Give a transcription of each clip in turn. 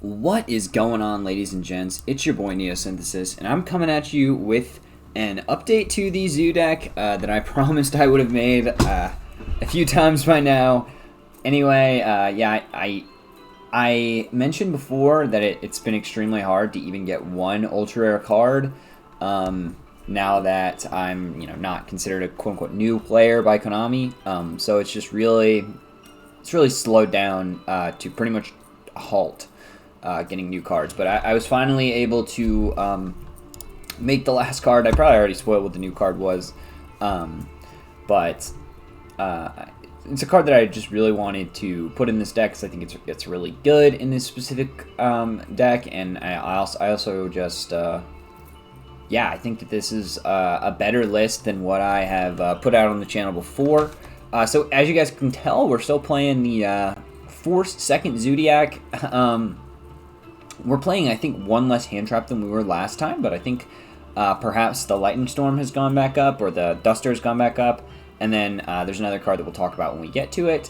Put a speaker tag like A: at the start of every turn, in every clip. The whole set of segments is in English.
A: What is going on, ladies and gents? It's your boy Neosynthesis, and I'm coming at you with an update to the Zoodiac that I promised I would have made a few times by now. Anyway, yeah, I mentioned before that it's been extremely hard to even get one ultra rare card. Now that I'm not considered a quote unquote new player by Konami, so it's really slowed down to pretty much a halt. Getting new cards, but I was finally able to make the last card. I probably already spoiled what the new card was, but it's a card that I just really wanted to put in this deck because I think it's really good in this specific deck, and I also just yeah, I think that this is a better list than what I have put out on the channel before. So as you guys can tell, we're still playing the forced second Zoodiac. We're playing, I think, one less hand trap than we were last time, but I think perhaps the Lightning Storm has gone back up, or the Duster has gone back up, and then there's another card that we'll talk about when we get to it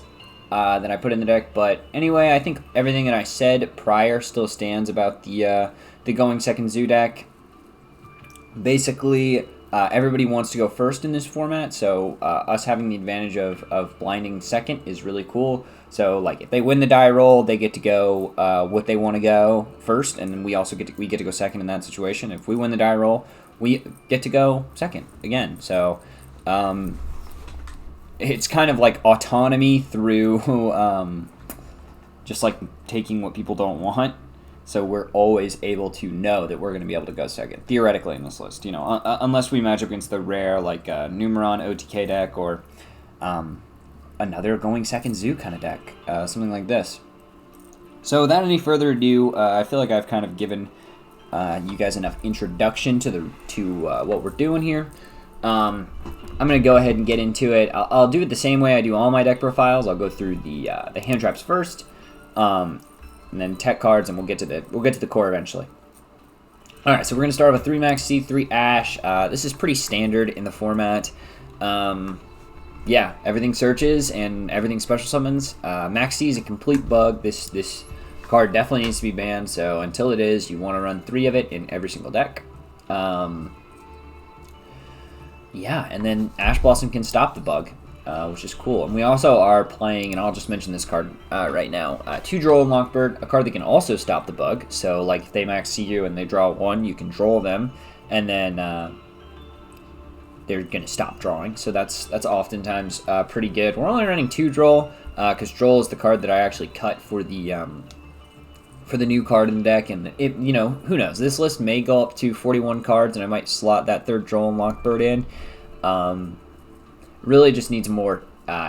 A: that I put in the deck. But anyway, I think everything that I said prior still stands about the going second Zoodiac. Basically, everybody wants to go first in this format, so us having the advantage of blinding second is really cool. So, like, if they win the die roll, they get to go what they want to go first, and then we also get to go second in that situation. If we win the die roll, we get to go second again. So, it's kind of like autonomy through just like taking what people don't want. So we're always able to know that we're going to be able to go second, theoretically, in this list. Unless we match up against the rare, like Numeron OTK deck, or another going second Zoo kind of deck, something like this. So without any further ado, I feel like I've kind of given you guys enough introduction to what we're doing here. I'm going to go ahead and get into it. I'll do it the same way I do all my deck profiles. I'll go through the hand traps first. And then tech cards, and we'll get to the core eventually. All right, so we're gonna start with 3 Max C, 3 Ash. This is pretty standard in the format. Yeah, everything searches and everything special summons. Max C is a complete bug. This card definitely needs to be banned. So until it is, you want to run 3 of it in every single deck. Yeah, and then Ash Blossom can stop the bug. Which is cool. And we also are playing, and I'll just mention this card right now, 2 Droll and Lockbird, a card that can also stop the bug. So, like, if they max see you and they draw 1, you can draw them, and then they're going to stop drawing. So that's oftentimes pretty good. We're only running 2 Droll, because Droll is the card that I actually cut for the new card in the deck, and who knows? This list may go up to 41 cards, and I might slot that 3rd Droll and Lockbird in. Really just needs more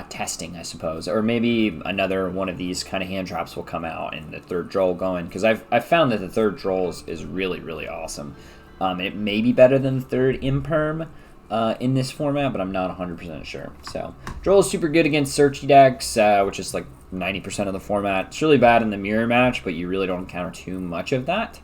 A: testing, I suppose. Or maybe another one of these kind of hand traps will come out and the 3rd Droll going. Because I've found that the 3rd Droll is really, really awesome. It may be better than the 3rd Imperm in this format, but I'm not 100% sure. So, Droll is super good against Searchy decks, which is like 90% of the format. It's really bad in the mirror match, but you really don't encounter too much of that.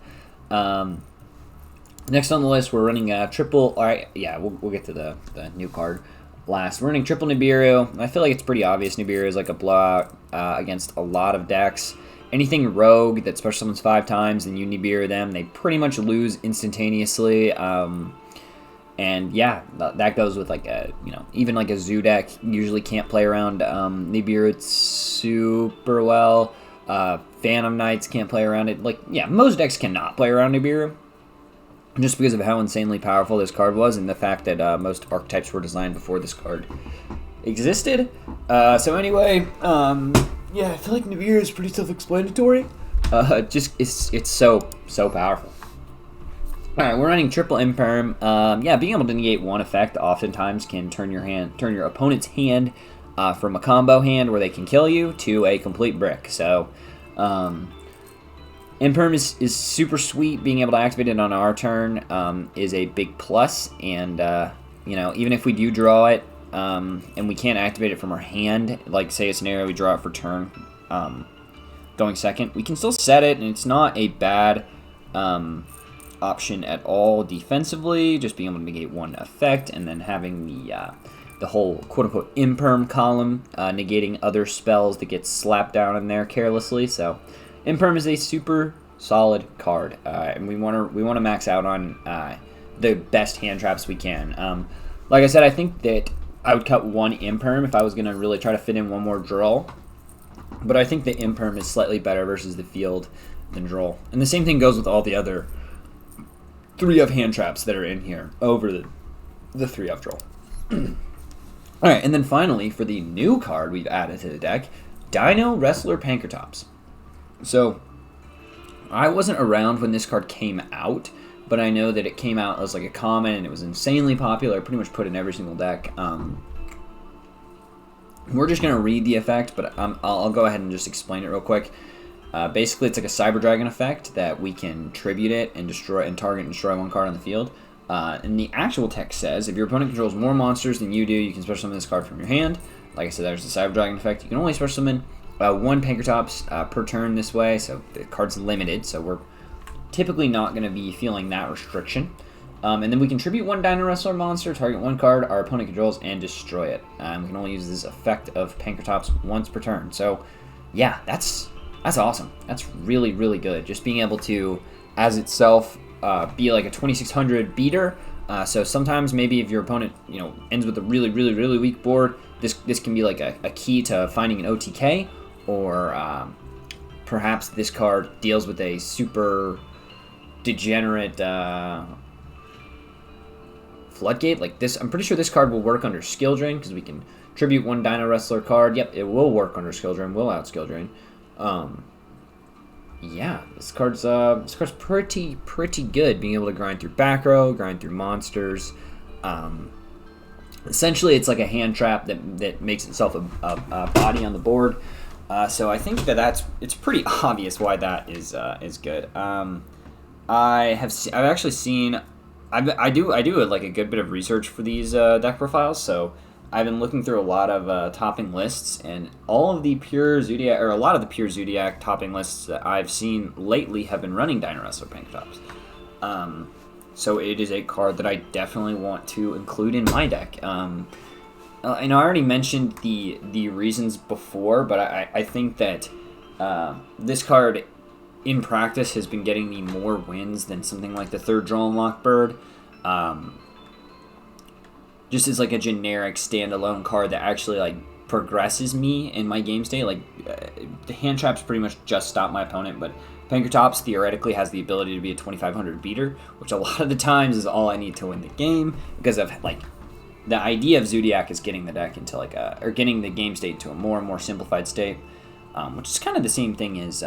A: Next on the list, we're running triple... Alright, yeah, we'll get to the new card last. We're running triple Nibiru. I feel like it's pretty obvious Nibiru is like a blowout against a lot of decks. Anything rogue that special summons 5 times and you Nibiru them, they pretty much lose instantaneously. And yeah, that goes with like a, even like a Zoo deck usually can't play around Nibiru super well. Phantom Knights can't play around it. Like, yeah, most decks cannot play around Nibiru, just because of how insanely powerful this card was and the fact that most archetypes were designed before this card existed. So anyway, yeah, I feel like Nibiru is pretty self-explanatory. It's so powerful. Alright, we're running triple Imperm. Yeah, being able to negate 1 effect oftentimes can turn your opponent's hand from a combo hand where they can kill you to a complete brick. So, Imperm is super sweet. Being able to activate it on our turn is a big plus, and even if we do draw it and we can't activate it from our hand, like say a scenario we draw it for turn going second, we can still set it, and it's not a bad option at all defensively. Just being able to negate 1 effect, and then having the whole quote-unquote Imperm column negating other spells that get slapped down in there carelessly. So Imperm is a super solid card, and we want to max out on the best hand traps we can. Like I said, I think that I would cut one Imperm if I was going to really try to fit in one more Drill, but I think the Imperm is slightly better versus the field than Drill, and the same thing goes with all the other 3 of hand traps that are in here over the 3 of Drill. All right, and then finally, for the new card we've added to the deck, Dino Wrestler Pankratops. So, I wasn't around when this card came out, but I know that it came out as like a common, and it was insanely popular. Pretty much put in every single deck. We're just going to read the effect, but I'll go ahead and just explain it real quick. Basically, it's like a Cyber Dragon effect that we can tribute it and destroy and target and destroy one card on the field. And the actual text says, if your opponent controls more monsters than you do, you can special summon this card from your hand. Like I said, there's the Cyber Dragon effect. You can only special summon 1 Pankratops per turn this way, so the card's limited, so we're typically not going to be feeling that restriction. And then we can tribute 1 Dino Wrestler monster, target 1 card our opponent controls, and destroy it. We can only use this effect of Pankratops once per turn. So, yeah, that's awesome. That's really, really good. Just being able to, as itself, be like a 2600 beater. So sometimes maybe if your opponent, ends with a really, really, really weak board, this can be like a key to finding an OTK, or perhaps this card deals with a super degenerate floodgate like this. I'm pretty sure this card will work under Skill Drain because we can tribute 1 Dino Wrestler card. Yep, it will work under Skill Drain. Will out Skill Drain. Yeah, this card's pretty good. Being able to grind through back row, grind through monsters. Essentially, it's like a hand trap that makes itself a body on the board. So I think it's pretty obvious why that is good. I've actually seen. I do like a good bit of research for these deck profiles, so I've been looking through a lot of topping lists, and all of the pure Zoodiac, or a lot of the pure Zoodiac topping lists that I've seen lately have been running Dino Wrestler Pankratops. So it is a card that I definitely want to include in my deck. And I already mentioned the reasons before, but I think that this card in practice has been getting me more wins than something like the 3rd Draw Unlock Bird. Just as like a generic standalone card that actually like progresses me in my game state. Like the hand traps pretty much just stop my opponent, but Pankratops theoretically has the ability to be a 2500 beater, which a lot of the times is all I need to win the game, because of like the idea of Zoodiac is getting the deck into like or getting the game state to a more and more simplified state, which is kind of the same thing as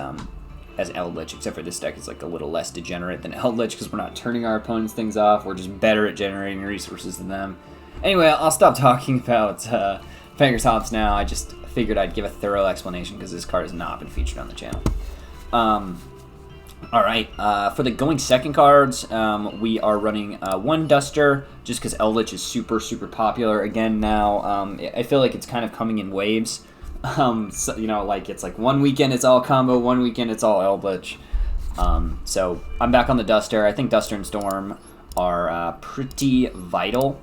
A: Eldritch, except for this deck is like a little less degenerate than Eldritch because we're not turning our opponents' things off. We're just better at generating resources than them. Anyway, I'll stop talking about Pankratops now. I just figured I'd give a thorough explanation because this card has not been featured on the channel. Alright, for the going second cards, we are running 1 Duster, just because Eldritch is super, super popular again now. I feel like it's kind of coming in waves. So, like it's like one weekend it's all combo, one weekend it's all Eldritch. So I'm back on the Duster. I think Duster and Storm are pretty vital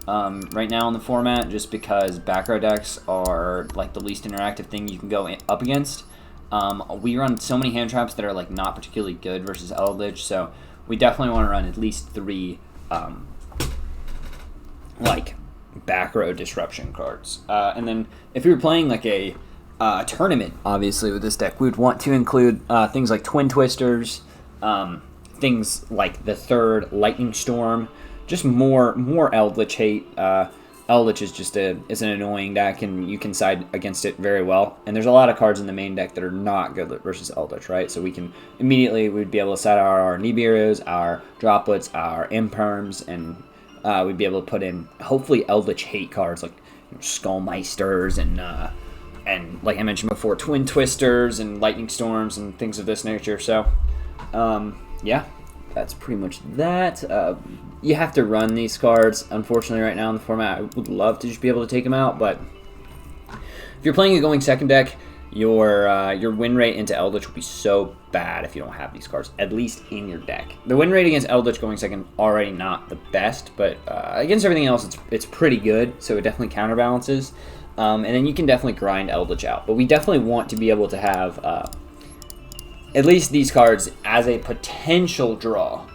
A: right now in the format, just because back row decks are like the least interactive thing you can go up against. We run so many hand traps that are like not particularly good versus Eldritch, so we definitely want to run at least 3 like back row disruption cards. And then if we were playing like a tournament, obviously with this deck, we would want to include things like Twin Twisters, things like the 3rd Lightning Storm, just more Eldritch hate. Eldritch is just is an annoying deck, and you can side against it very well. And there's a lot of cards in the main deck that are not good versus Eldritch, right? So we'd be able to set our Nibiru's, our Droplets, our Imperms, and we'd be able to put in hopefully Eldritch hate cards like Skullmeisters and like I mentioned before, Twin Twisters and Lightning Storms and things of this nature. So yeah, that's pretty much that. You have to run these cards, unfortunately, right now in the format. I would love to just be able to take them out, but if you're playing a going second deck, your win rate into Eldritch will be so bad if you don't have these cards, at least in your deck. The win rate against Eldritch going second already not the best, but against everything else, it's pretty good, so it definitely counterbalances. And then you can definitely grind Eldritch out, but we definitely want to be able to have at least these cards as a potential draw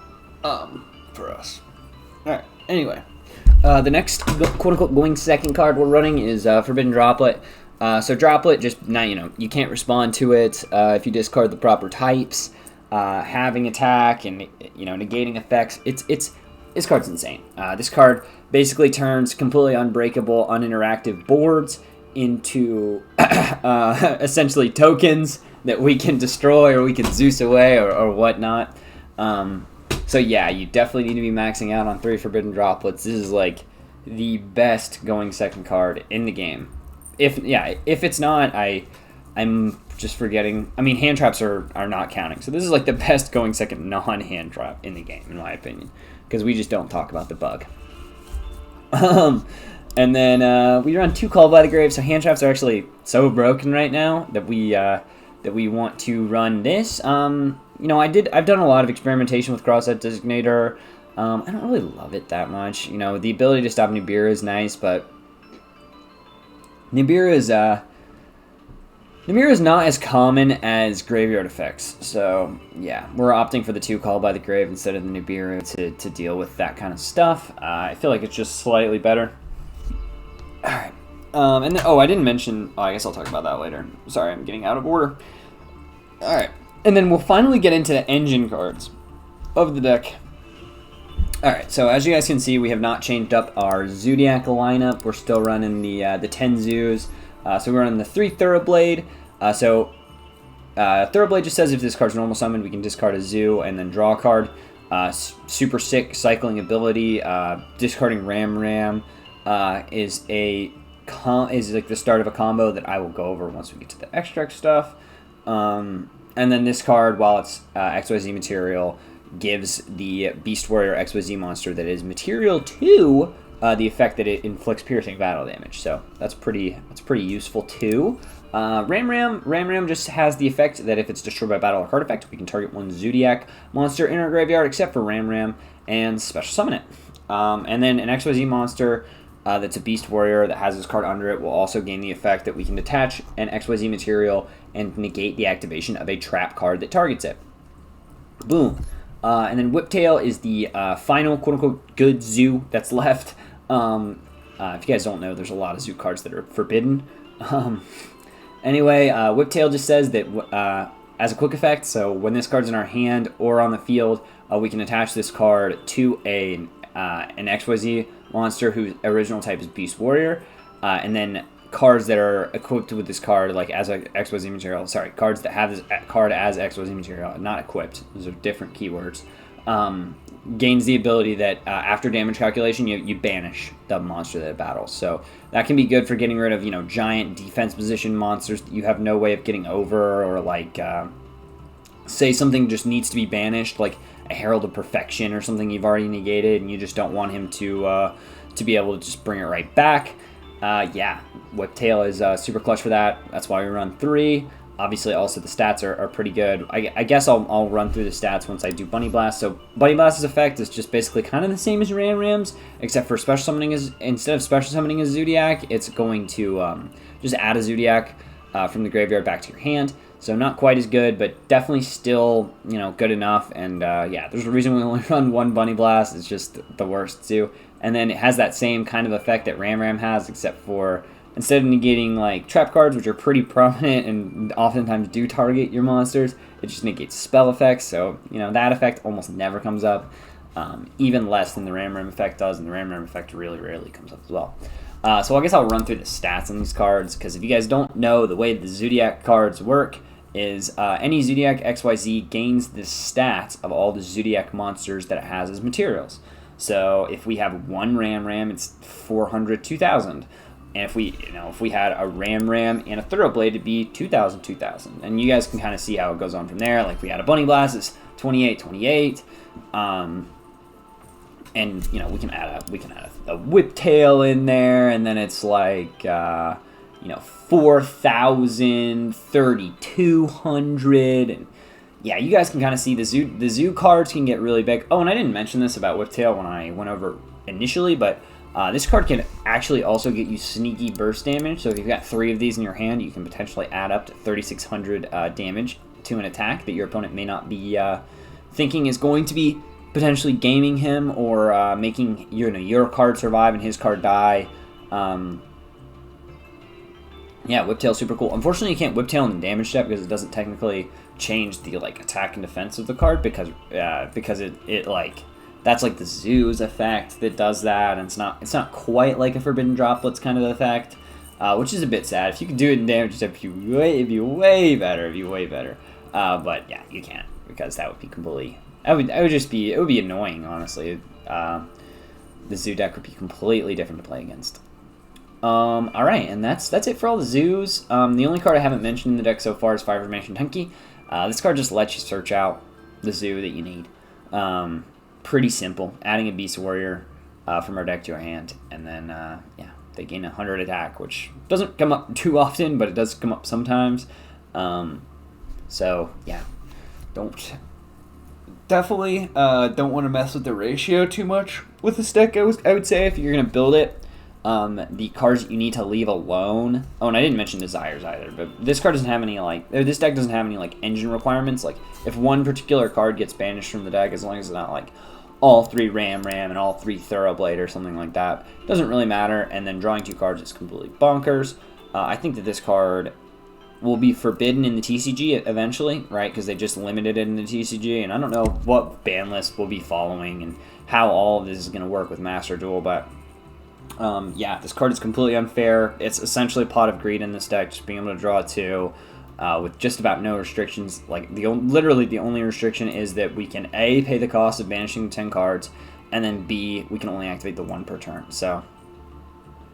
A: for us. All right. Anyway, the next quote-unquote going second card we're running is Forbidden Droplet. So Droplet, just now you can't respond to it if you discard the proper types. Having attack and negating effects. This card's insane. This card basically turns completely unbreakable, uninteractive boards into essentially tokens that we can destroy or we can Zeus away or whatnot. So yeah, you definitely need to be maxing out on 3 Forbidden Droplets. This is like the best going second card in the game. If it's not, I'm just forgetting. I mean, hand traps are not counting. So this is like the best going second non-hand trap in the game, in my opinion, because we just don't talk about the bug. And then we run 2 Called by the Grave. So hand traps are actually so broken right now that we want to run this. I've done a lot of experimentation with Crosshead Designator. I don't really love it that much. The ability to stop Nibiru is nice, but Nibiru is not as common as graveyard effects. So yeah, we're opting for the 2 Called by the Grave instead of the Nibiru to deal with that kind of stuff. I feel like it's just slightly better. All right. And then, I didn't mention. I guess I'll talk about that later. Sorry, I'm getting out of order. All right. And then we'll finally get into the engine cards of the deck. All right, so as you guys can see, we have not changed up our Zoodiac lineup. We're still running the 10 Zoos. So we're running the 3 Thoroughblade. Thoroughblade just says if this card's normal summon, we can discard a Zoo and then draw a card. Super sick cycling ability. Discarding Ram is like the start of a combo that I will go over once we get to the extract stuff. And then this card, while it's XYZ material, gives the Beast Warrior XYZ monster that is material to the effect that it inflicts piercing battle damage. So that's pretty useful too. Ram just has the effect that if it's destroyed by battle or card effect, we can target 1 Zoodiac monster in our graveyard except for Ram and special summon it. And then an XYZ monster that's a Beast Warrior that has this card under it will also gain the effect that we can detach an XYZ material and negate the activation of a trap card that targets it. Boom. And then Whiptail is the final quote-unquote good Zoo that's left. If you guys don't know, there's a lot of Zoo cards that are forbidden. Anyway, Whiptail just says that as a quick effect, so when this card's in our hand or on the field, we can attach this card to an XYZ monster whose original type is Beast Warrior, and then cards that are equipped with this card, like as a XYZ material, cards that have this card as XYZ material, not equipped, those are different keywords, gains the ability that after damage calculation, you banish the monster that battles. So that can be good for getting rid of, giant defense position monsters that you have no way of getting over, or like, say something just needs to be banished, like a Herald of Perfection or something you've already negated, and you just don't want him to be able to just bring it right back. Yeah, Whiptail is super clutch for that. That's why we run 3. Obviously, also the stats are pretty good. I guess I'll run through the stats once I do Bunny Blast. So Bunny Blast's effect is just basically kind of the same as Ram's, except for special summoning instead of special summoning a Zoodiac, it's going to just add a Zoodiac from the graveyard back to your hand. So not quite as good, but definitely still good enough. And yeah, there's a reason we only run 1 Bunny Blast. It's just the worst too. And then it has that same kind of effect that Ram has, except for instead of negating like trap cards, which are pretty prominent and oftentimes do target your monsters, it just negates spell effects. So that effect almost never comes up, even less than the Ram effect does, and the Ram effect really rarely comes up as well. So I guess I'll run through the stats on these cards, because if you guys don't know, the way the Zoodiac cards work is any Zoodiac XYZ gains the stats of all the Zoodiac monsters that it has as materials. So if we have 1 Ram, it's 400, 2,000. And if we had a Ram and a Thoroughblade, it'd be 2,000, 2,000. And you guys can kind of see how it goes on from there. Like if we had a Bunny Blast, it's 28, 28. And we can add a Whiptail in there, and then it's like 4,000, 3,200, and yeah, you guys can kind of see the zoo cards can get really big. Oh, and I didn't mention this about Whiptail when I went over initially, but this card can actually also get you sneaky burst damage. So if you've got 3 of these in your hand, you can potentially add up to 3,600 damage to an attack that your opponent may not be thinking is going to be potentially gaming him or making your card survive and his card die. Yeah, Whiptail's super cool. Unfortunately, you can't Whiptail in the damage step because it doesn't technically change the attack and defense of the card because it that's like the Zoo's effect that does that, and it's not quite like a Forbidden Droplets kind of effect, which is a bit sad. If you could do it in damage step, it'd be way better. But yeah, you can't because that would be completely. It would be annoying, honestly. The Zoo deck would be completely different to play against. All right, and that's it for all the Zoos. The only card I haven't mentioned in the deck so far is Five Formation Tunky. This card just lets you search out the Zoo that you need. Pretty simple. Adding a Beast Warrior from our deck to our hand, and then yeah, they gain 100 attack, which doesn't come up too often, but it does come up sometimes. So yeah, definitely don't want to mess with the ratio too much with this deck. I would say if you're gonna build it. The cards that you need to leave alone. Oh, and I didn't mention Desires either, but this card doesn't have any this deck doesn't have any engine requirements. Like if one particular card gets banished from the deck, as long as it's not all 3 Ram and all 3 Thoroughblade or something like that, doesn't really matter. And then drawing 2 cards is completely bonkers. I think that this card will be forbidden in the TCG eventually, right? Because they just limited it in the TCG, and I don't know what ban list we'll be following and how all of this is going to work with Master Duel, but. Yeah, this card is completely unfair. It's essentially Pot of Greed in this deck, just being able to draw 2 with just about no restrictions. Literally the only restriction is that we can A, pay the cost of banishing 10 cards, and then B, we can only activate the 1 per turn. So,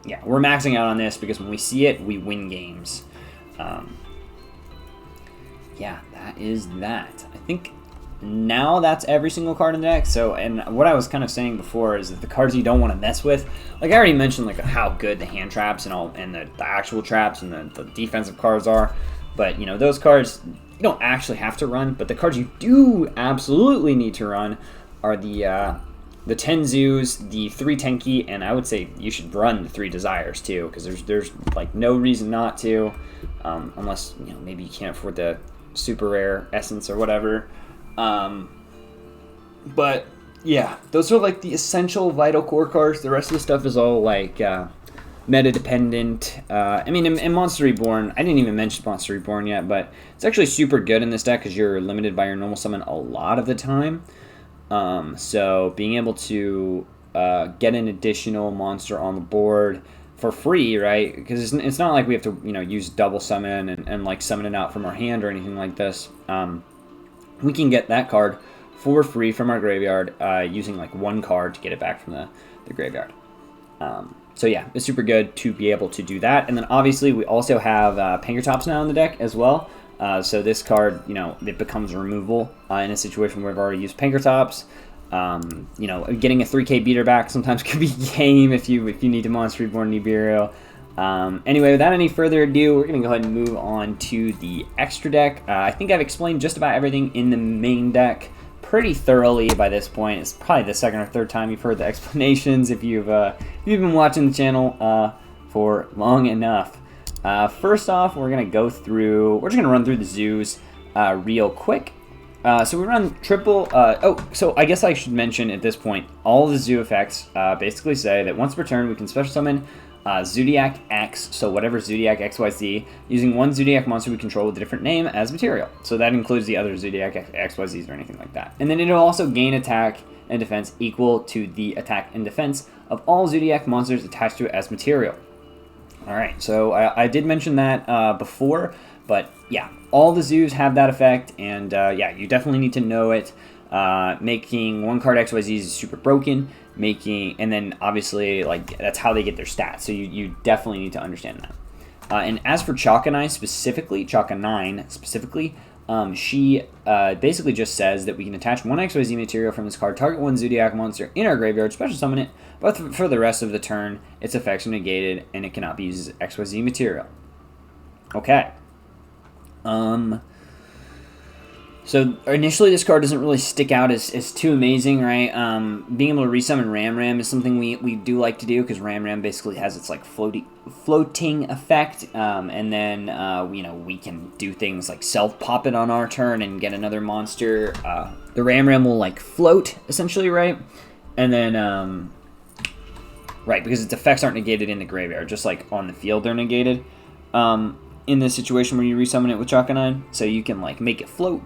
A: yeah, we're maxing out on this because when we see it, we win games. Yeah, that is that. I think now that's every single card in the deck. So, and what I was kind of saying before is that the cards you don't want to mess with, I already mentioned how good the hand traps and the actual traps and the defensive cards are, but those cards you don't actually have to run. But the cards you do absolutely need to run are the 10 Zoos, the 3 Tenki, and I would say you should run the 3 Desires too, because there's no reason not to, unless maybe you can't afford the super rare essence or whatever. But yeah, those are the essential vital core cards. The rest of the stuff is all meta dependent. I mean, in Monster Reborn, I didn't even mention Monster Reborn yet, but it's actually super good in this deck because you're limited by your normal summon a lot of the time. So being able to get an additional monster on the board for free, right? Because it's not like we have to use double summon and summon it out from our hand or anything like this. We can get that card for free from our graveyard using 1 card to get it back from the graveyard. So yeah, it's super good to be able to do that. And then obviously we also have Pankratops now in the deck as well. So this card, it becomes removable in a situation where we've already used Pankratops. Getting a 3K beater back sometimes could be game if you need to Monster Reborn Nibiru. Anyway, without any further ado, we're going to go ahead and move on to the extra deck. I think I've explained just about everything in the main deck pretty thoroughly by this point. It's probably the second or third time you've heard the explanations if you've been watching the channel for long enough. First off, we're just going to run through the Zoos real quick. So we run triple, so I guess I should mention at this point, all the Zoo effects basically say that once per turn we can special summon Zoodiac X, so whatever Zoodiac XYZ, using 1 Zoodiac monster we control with a different name as material. So that includes the other Zoodiac XYZs or anything like that. And then it'll also gain attack and defense equal to the attack and defense of all Zoodiac monsters attached to it as material. Alright, so I did mention that before, but yeah, all the Zoos have that effect, and yeah, you definitely need to know it. Making 1 card XYZ is super broken, and then obviously that's how they get their stats, so you definitely need to understand that. And as for Chaka9 specifically, she basically just says that we can attach 1 XYZ material from this card, target 1 Zoodiac monster in our graveyard, special summon it, but for the rest of the turn, its effects are negated, and it cannot be used as XYZ material. Okay. So initially, this card doesn't really stick out as too amazing, right? Being able to resummon Ram is something we do like to do, because Ram basically has its like floating effect, and then we can do things like self pop it on our turn and get another monster. The Ram will like float essentially, right? And then right, because its effects aren't negated in the graveyard, just like on the field they're negated. In this situation where you resummon it with Chakanine, so you can like make it float.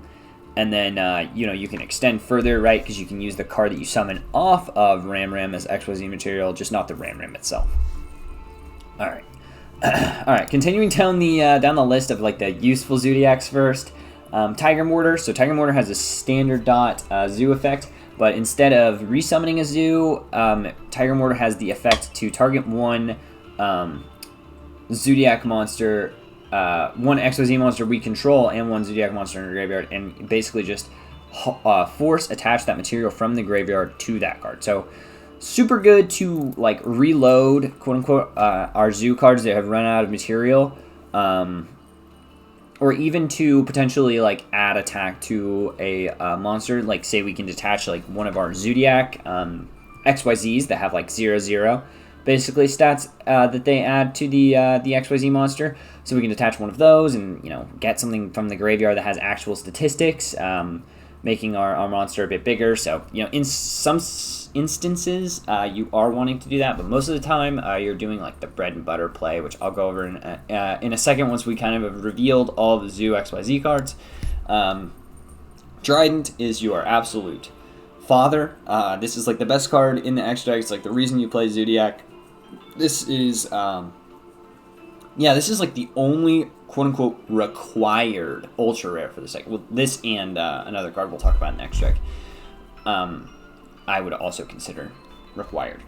A: And then, you can extend further, right? Because you can use the card that you summon off of Ram as XYZ material, just not the Ram itself. All right. All right, continuing down the list of, like, the useful Zoodiacs first. Tiger Mortar. So Tiger Mortar has a standard dot zoo effect, but instead of resummoning a zoo, Tiger Mortar has the effect to target one Zoodiac monster, one XYZ monster we control, and one Zoodiac monster in your graveyard, and basically just force attach that material from the graveyard to that card. So super good to like reload, quote unquote, our zoo cards that have run out of material, or even to potentially like add attack to a monster. Like say we can detach like one of our Zoodiac XYZs that have like 0/0. Basically stats that they add to the XYZ monster, so we can detach one of those and get something from the graveyard that has actual statistics, making our monster a bit bigger. So in some instances you are wanting to do that, but most of the time you're doing like the bread and butter play, which I'll go over in a second once we kind of have revealed all of the Zoo XYZ cards. Trident is your absolute father. This is like the best card in the extra deck. It's like the reason you play Zoodiac. This is, this is like the only quote-unquote required ultra rare for this deck. Well, this and another card we'll talk about in the next deck, I would also consider required.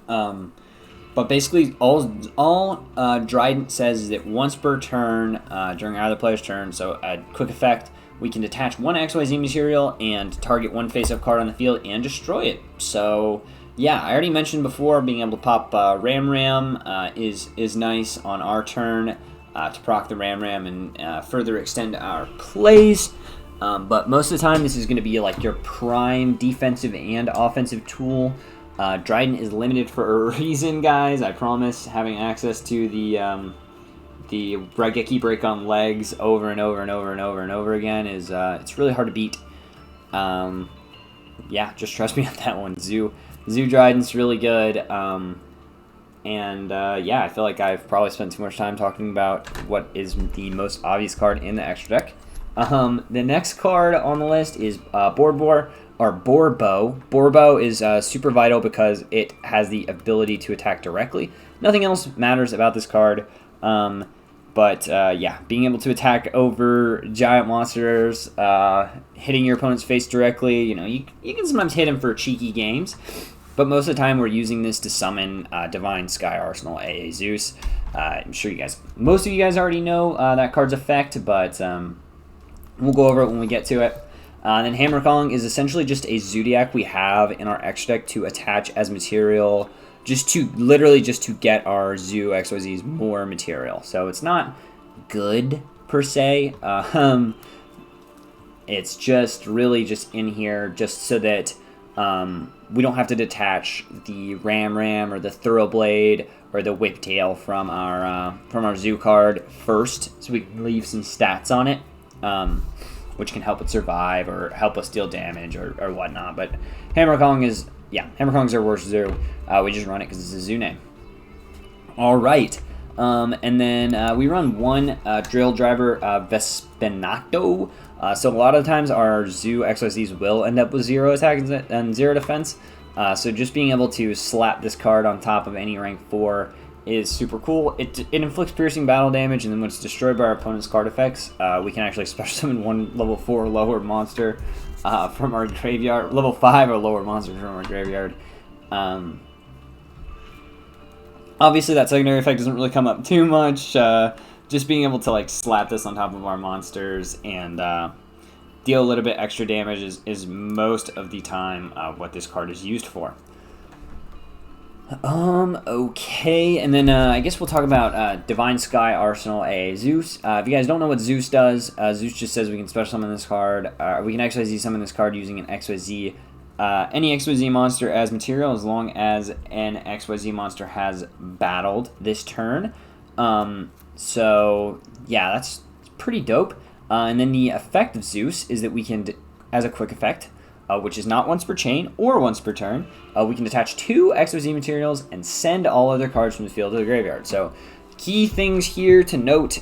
A: But basically, all Trident says is that once per turn, during either player's turn, so a quick effect, we can detach one XYZ material and target one face-up card on the field and destroy it. So yeah, I already mentioned before, being able to pop Ram is nice on our turn to proc the Ram and further extend our plays. But most of the time, this is going to be like your prime defensive and offensive tool. Trident is limited for a reason, guys. I promise. Having access to the Raigeki break on legs over and over and over and over and over again is it's really hard to beat. Yeah, just trust me on that one. Zoo Trident's really good, yeah, I feel like I've probably spent too much time talking about what is the most obvious card in the extra deck. The next card on the list is Borbo. Borbo is super vital because it has the ability to attack directly. Nothing else matters about this card, yeah, being able to attack over giant monsters, hitting your opponent's face directly, you can sometimes hit him for cheeky games, but most of the time we're using this to summon Divine Sky Arsenal AA Zeus. I'm sure most of you guys already know that card's effect, but we'll go over it when we get to it. Then Hammer Calling is essentially just a Zoodiac we have in our extra deck to attach as material, just to get our Zoo XYZs more material. So it's not good per se. It's just really just in here just so that we don't have to detach the Ram or the Thoroughblade or the Whiptail from our Zoo card first, so we can leave some stats on it, which can help it survive or help us deal damage or whatnot. But Hammer Calling is, Hammer Kong's our worst Zoo. We just run it because it's a Zoo name. All right. And then we run one Drill Driver Vespinato. So a lot of times our Zoo XYZs will end up with 0 attack and 0 defense. So just being able to slap this card on top of any rank 4 is super cool. It inflicts piercing battle damage, and then when it's destroyed by our opponent's card effects, we can actually special summon one level 4 or lower monster from our graveyard, level 5 or lower monster from our graveyard. Obviously that secondary effect doesn't really come up too much. Just being able to like slap this on top of our monsters and deal a little bit extra damage is most of the time what this card is used for. Okay, and then I guess we'll talk about Divine Sky Arsenal A Zeus. If you guys don't know what Zeus does, Zeus just says we can special summon this card. We can XYZ summon this card using an XYZ, any XYZ monster as material as long as an XYZ monster has battled this turn. So, yeah, that's pretty dope. And then the effect of Zeus is that we can, as a quick effect, which is not once per chain or once per turn, we can attach 2 XYZ materials and send all other cards from the field to the graveyard. So key things here to note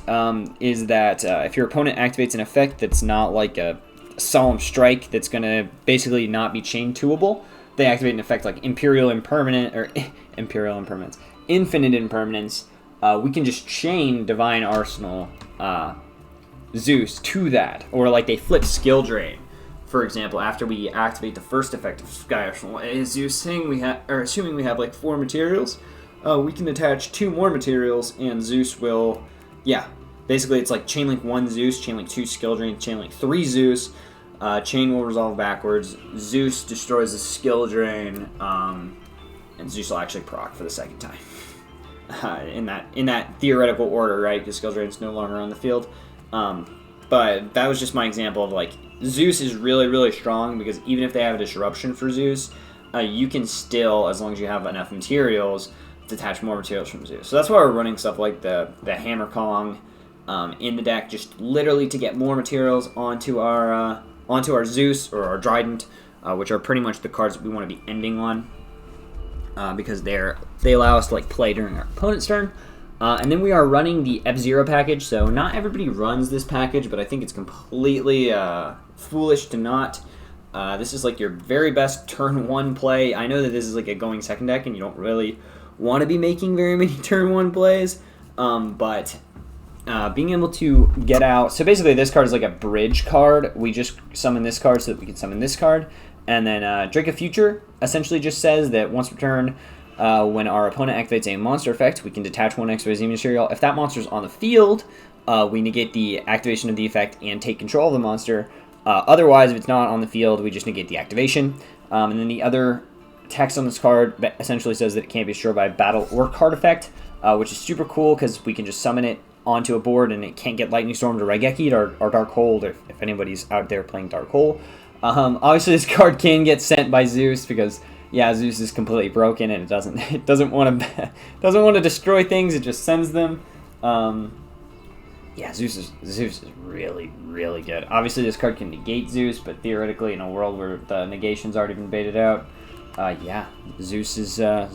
A: is that if your opponent activates an effect that's not like a Solemn Strike that's going to basically not be chain toable, they activate an effect like Imperial Impermanent, or Imperial Impermanence, Infinite Impermanence, we can just chain Divine Arsenal Zeus to that. Or like they flip Skill Drain. For example, after we activate the first effect of Sky Arsenal Zeus thing, assuming we have like 4 materials, we can attach 2 more materials, and Zeus will, yeah, basically it's like Chainlink 1 Zeus, Chainlink 2 Skill Drain, Chainlink 3 Zeus, Chain will resolve backwards, Zeus destroys the Skill Drain, and Zeus will actually proc for the second time. In that theoretical order, right? Because Skill Drain's no longer on the field. But that was just my example of like, Zeus is really, really strong because even if they have a disruption for Zeus, you can still, as long as you have enough materials, detach more materials from Zeus. So that's why we're running stuff like the Hammer Kong in the deck, just literally to get more materials onto our Zeus or our Trident, which are pretty much the cards that we want to be ending on, because they allow us to like play during our opponent's turn. And then we are running the F-Zero package, so not everybody runs this package, but I think it's completely foolish to not. This is like your very best turn 1 play. I know that this is like a going second deck, and you don't really want to be making very many turn 1 plays, but being able to get out. So basically this card is like a bridge card. We just summon this card so that we can summon this card. And then Drake of Future essentially just says that once per turn, when our opponent activates a monster effect, we can detach 1 XYZ material. If that monster is on the field, we negate the activation of the effect and take control of the monster. Otherwise, if it's not on the field, we just negate the activation. And then the other text on this card essentially says that it can't be destroyed by battle or card effect, which is super cool because we can just summon it onto a board and it can't get Lightning Stormed or Raigeki or Dark Hold if anybody's out there playing Dark Hold. Obviously, this card can get sent by Zeus because, yeah, Zeus is completely broken and it doesn't want to destroy things. It just sends them. Yeah, Zeus is really, really good. Obviously, this card can negate Zeus, but theoretically, in a world where the negation's already been baited out, yeah, Zeus is a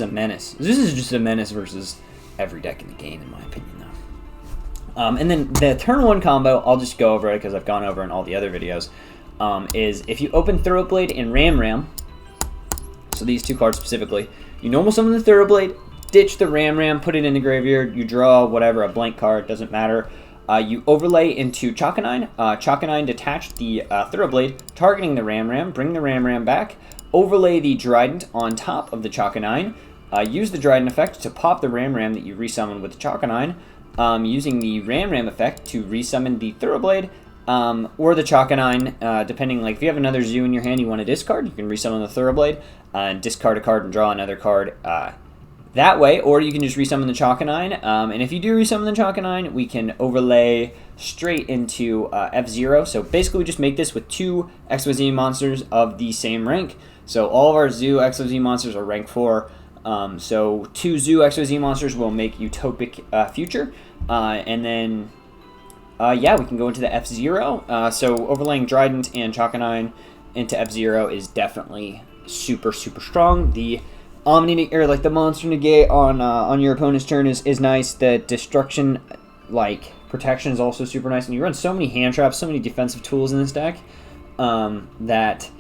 A: menace. Zeus is just a menace versus every deck in the game, in my opinion, though. And then the turn 1 combo, I'll just go over it because I've gone over in all the other videos. Is if you open Thoroughblade and Ram, so these 2 cards specifically, you normal summon the Thoroughblade, ditch the Ram, put it in the graveyard, you draw whatever, a blank card, doesn't matter. You overlay into Chakanine. Chakanine detach the Thoroughblade, targeting the Ram, bring the Ram back, overlay the Trident on top of the Chakanine, use the Trident effect to pop the Ram that you resummon with the Chakanine, using the Ram effect to resummon the Thoroughblade, or the Chakanine, depending, like if you have another Zoo in your hand you want to discard, you can resummon the Thoroughblade, and discard a card and draw another card that way, or you can just resummon the Chakanine, and if you do resummon the Chakanine, we can overlay straight into F-Zero, so basically we just make this with 2 XYZ monsters of the same rank, so all of our Zoo XYZ monsters are rank 4, so 2 Zoo XYZ monsters will make Utopic Future, and then yeah, we can go into the F-Zero. So overlaying Trident and Chakanine into F-Zero is definitely super, super strong. The Omni or like the monster negate on your opponent's turn is nice. The destruction like protection is also super nice, and you run so many hand traps, so many defensive tools in this deck that,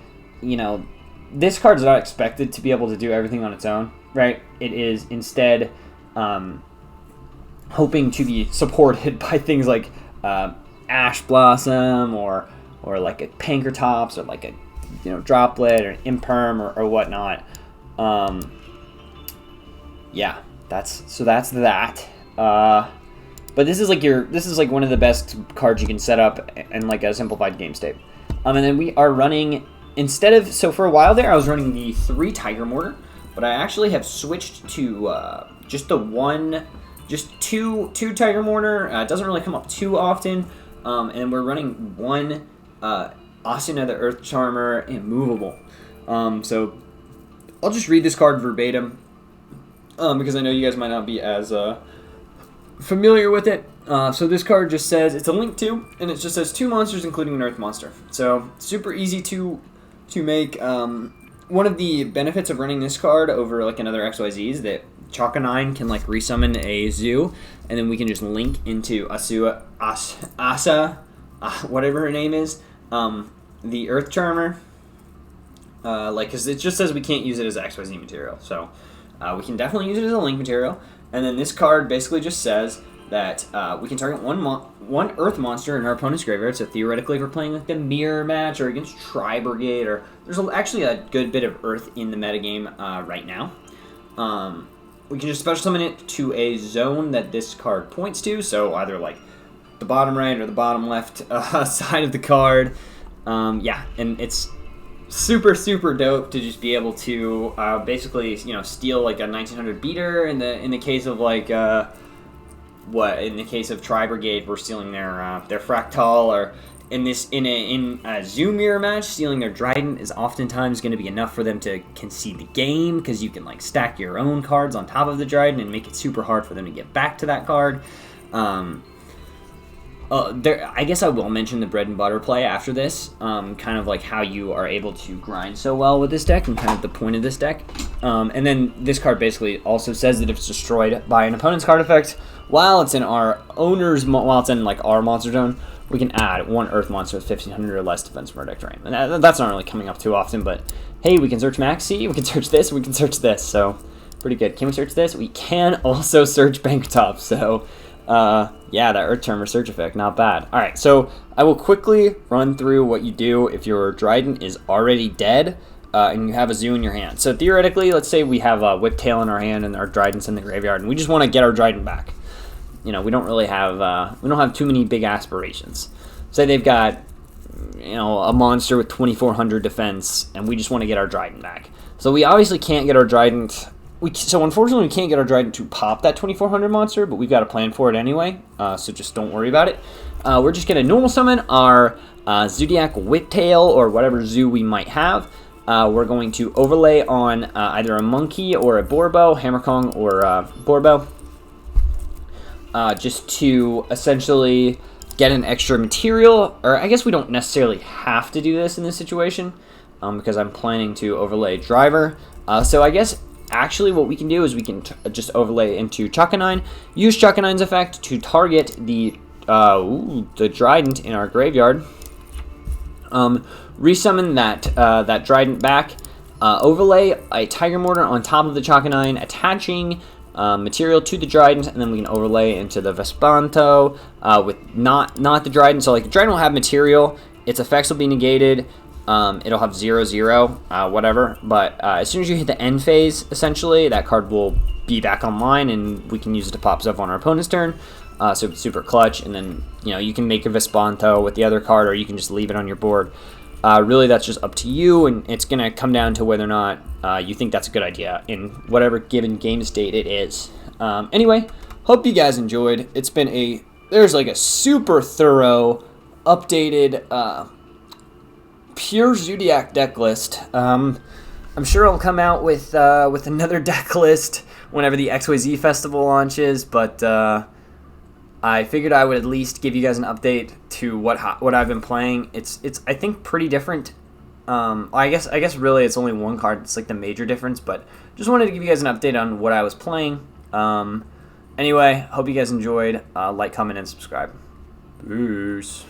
A: you know, this card is not expected to be able to do everything on its own, right? It is instead hoping to be supported by things like Ash Blossom or like a Pankratops or like a, you know, Droplet or Imperm or whatnot. Yeah, that's that. But this is like one of the best cards you can set up in like a simplified game state. And then we are running, instead of, so for a while there I was running the 3 Tiger Mortar, but I actually have switched to just two Tiger Mortar. It doesn't really come up too often, and we're running one Asuna the Earth Charmer immovable. So I'll just read this card verbatim because I know you guys might not be as familiar with it. So this card just says it's a link to, and it just says 2 monsters including an Earth monster. So super easy to make. One of the benefits of running this card over like another XYZ is that Chaka9 can like resummon a zoo, and then we can just link into Asa, whatever her name is, the Earth Charmer. Because it just says we can't use it as XYZ material, so we can definitely use it as a link material. And then this card basically just says that we can target one Earth monster in our opponent's graveyard. So theoretically, if we're playing like the mirror match or against Tri-Brigade, or there's actually a good bit of Earth in the metagame right now. We can just special summon it to a zone that this card points to. So either like the bottom right or the bottom left side of the card. Yeah, and it's super dope to just be able to basically steal like a 1900 beater in the case of like in the case of Tri-Brigade, we're stealing their Fractal, or in a Zoo mirror match, stealing their Trident is oftentimes going to be enough for them to concede the game, because you can like stack your own cards on top of the Trident and make it super hard for them to get back to that card. I guess I will mention the bread and butter play after this, kind of like how you are able to grind so well with this deck and kind of the point of this deck. And then this card basically also says that if it's destroyed by an opponent's card effect while it's in our like our monster zone, we can add one Earth monster with 1500 or less defense from our deck terrain. And that's not really coming up too often, but hey, we can search Maxi, we can search this, we can search this, so pretty good. Can we search this? We can also search Bank Top, so yeah, that Earth Charmer search effect, not bad. Alright, so I will quickly run through what you do if your Trident is already dead and you have a zoo in your hand. So theoretically, let's say we have a Whiptail in our hand and our Trident's in the graveyard, and we just want to get our Trident back. We don't really have, we don't have too many big aspirations. Say they've got, a monster with 2400 defense, and we just want to get our Trident back. So we obviously can't get our Trident. So unfortunately, we can't get our Trident to pop that 2400 monster, but we've got a plan for it anyway, so just don't worry about it. We're just going to normal summon our Zoodiac Whiptail, or whatever zoo we might have. We're going to overlay on either a Monkey or a Borbo, Hammerkong or Borbo, just to essentially get an extra material. Or I guess we don't necessarily have to do this in this situation, because I'm planning to overlay Driver. So I guess actually what we can do is we can just overlay into Chaka9, use Chaka9's effect to target the Trident in our graveyard, resummon that Trident back, overlay a Tiger Mortar on top of the Chaka9, attaching material to the Trident, and then we can overlay into the Vespanto with not the Trident. So like the Trident will have material, its effects will be negated. It'll have 0/0, whatever, but as soon as you hit the end phase, essentially, that card will be back online, and we can use it to pop stuff on our opponent's turn, so it's super clutch. And then, you can make a Vespanto with the other card, or you can just leave it on your board. Really, that's just up to you, and it's going to come down to whether or not you think that's a good idea in whatever given game state it is. Anyway, hope you guys enjoyed. It's been there's like a super thorough, updated, pure Zoodiac deck list. I'm sure I'll come out with another deck list whenever the XYZ Festival launches, but I figured I would at least give you guys an update to what I've been playing. It's I think pretty different. I guess really it's only one card. It's like the major difference, but just wanted to give you guys an update on what I was playing. Anyway, hope you guys enjoyed. Like, comment, and subscribe. Peace.